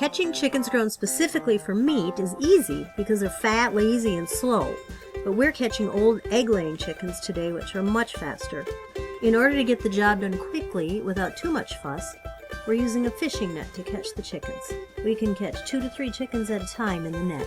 Catching chickens grown specifically for meat is easy because they're fat, lazy, and slow. But we're catching old egg-laying chickens today, which are much faster. In order to get the job done quickly without too much fuss, we're using a fishing net to catch the chickens. We can catch 2 to 3 chickens at a time in the net.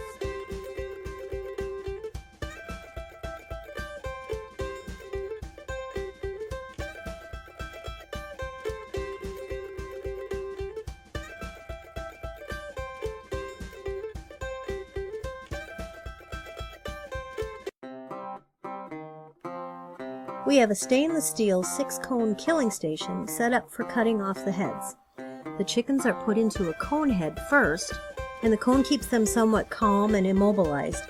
We have a stainless steel 6-cone killing station set up for cutting off the heads. The chickens are put into a cone head first, and the cone keeps them somewhat calm and immobilized.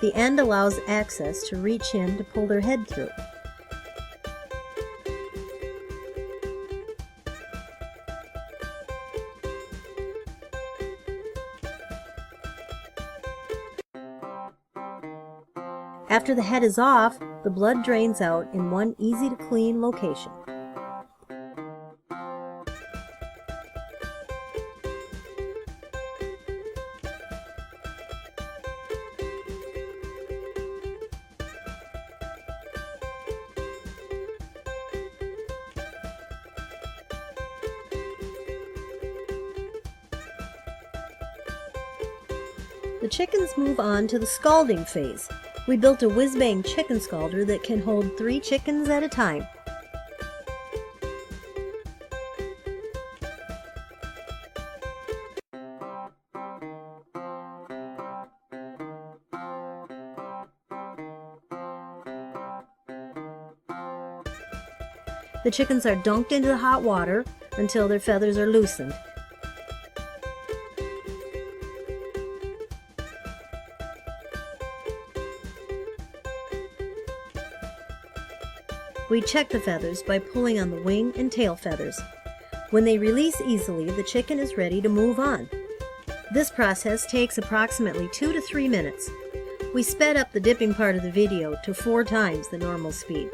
The end allows access to reach in to pull their head through. After the head is off, the blood drains out in one easy-to-clean location. The chickens move on to the scalding phase. We built a whiz-bang chicken scalder that can hold 3 chickens at a time. The chickens are dunked into the hot water until their feathers are loosened. We check the feathers by pulling on the wing and tail feathers. When they release easily, the chicken is ready to move on. This process takes approximately 2 to 3 minutes. We sped up the dipping part of the video to 4 times the normal speed.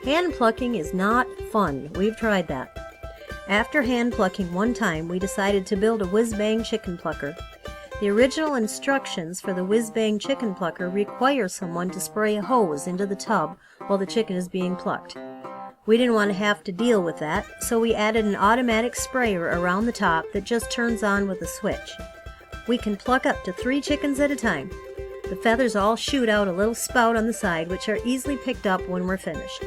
Hand plucking is not fun. We've tried that. After hand plucking one time, we decided to build a whiz-bang chicken plucker. The original instructions for the whiz-bang chicken plucker require someone to spray a hose into the tub while the chicken is being plucked. We didn't want to have to deal with that, so we added an automatic sprayer around the top that just turns on with a switch. We can pluck up to 3 chickens at a time. The feathers all shoot out a little spout on the side, which are easily picked up when we're finished.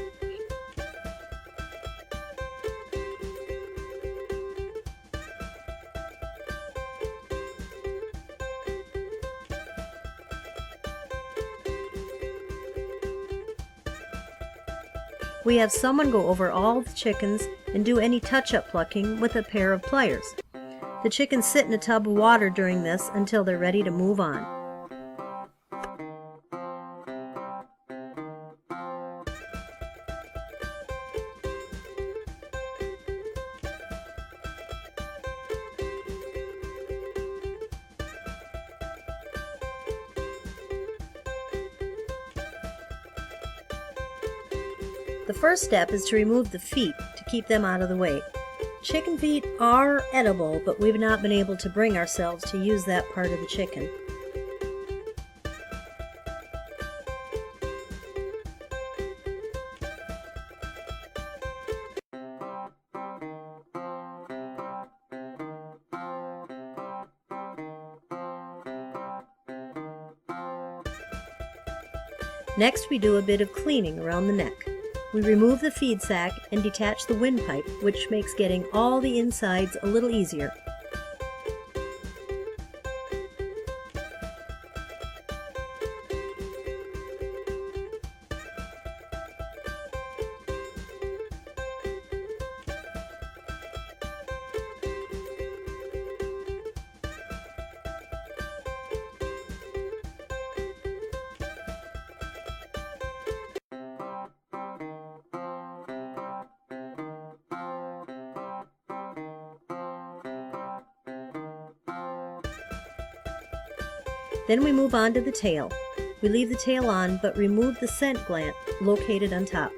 We have someone go over all the chickens and do any touch-up plucking with a pair of pliers. The chickens sit in a tub of water during this until they're ready to move on. The first step is to remove the feet to keep them out of the way. Chicken feet are edible, but we've not been able to bring ourselves to use that part of the chicken. Next, we do a bit of cleaning around the neck. We remove the feed sack and detach the windpipe, which makes getting all the insides a little easier. Then we move on to the tail. We leave the tail on but remove the scent gland located on top.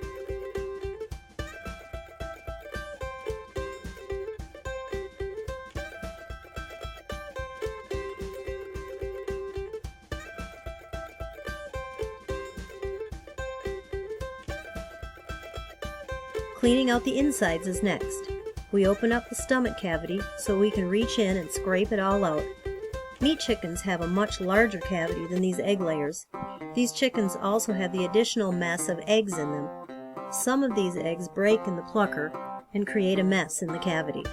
Cleaning out the insides is next. We open up the stomach cavity so we can reach in and scrape it all out. Meat chickens have a much larger cavity than these egg layers. These chickens also have the additional mess of eggs in them. Some of these eggs break in the plucker and create a mess in the cavity.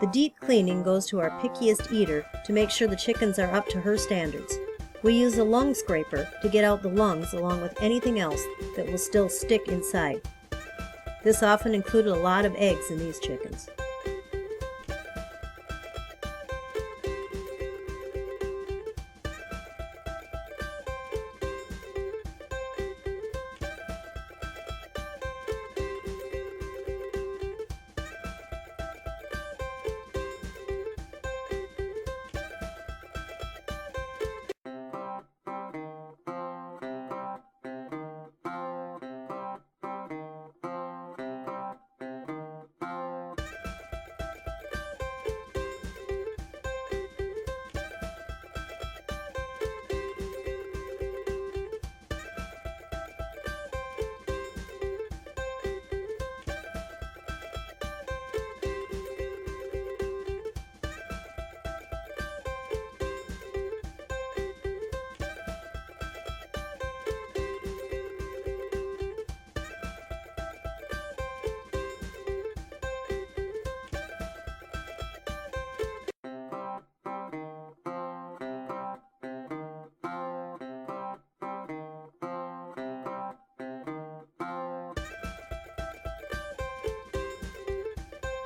The deep cleaning goes to our pickiest eater to make sure the chickens are up to her standards. We use a lung scraper to get out the lungs along with anything else that will still stick inside. This often included a lot of eggs in these chickens.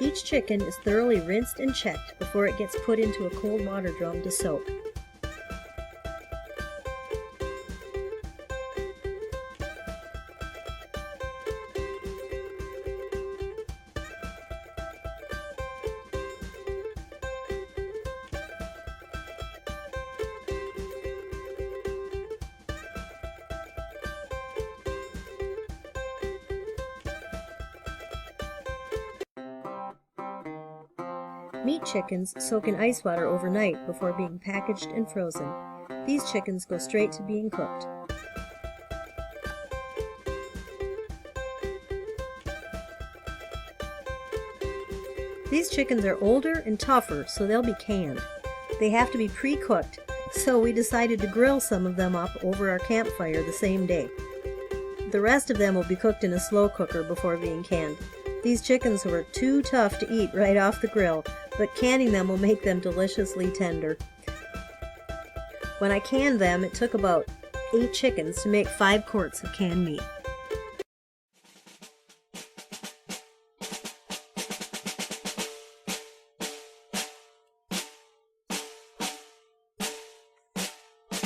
Each chicken is thoroughly rinsed and checked before it gets put into a cold water drum to soak. Meat chickens soak in ice water overnight before being packaged and frozen. These chickens go straight to being cooked. These chickens are older and tougher, so they'll be canned. They have to be pre-cooked, so we decided to grill some of them up over our campfire the same day. The rest of them will be cooked in a slow cooker before being canned. These chickens were too tough to eat right off the grill, but canning them will make them deliciously tender. When I canned them, it took about 8 chickens to make 5 quarts of canned meat.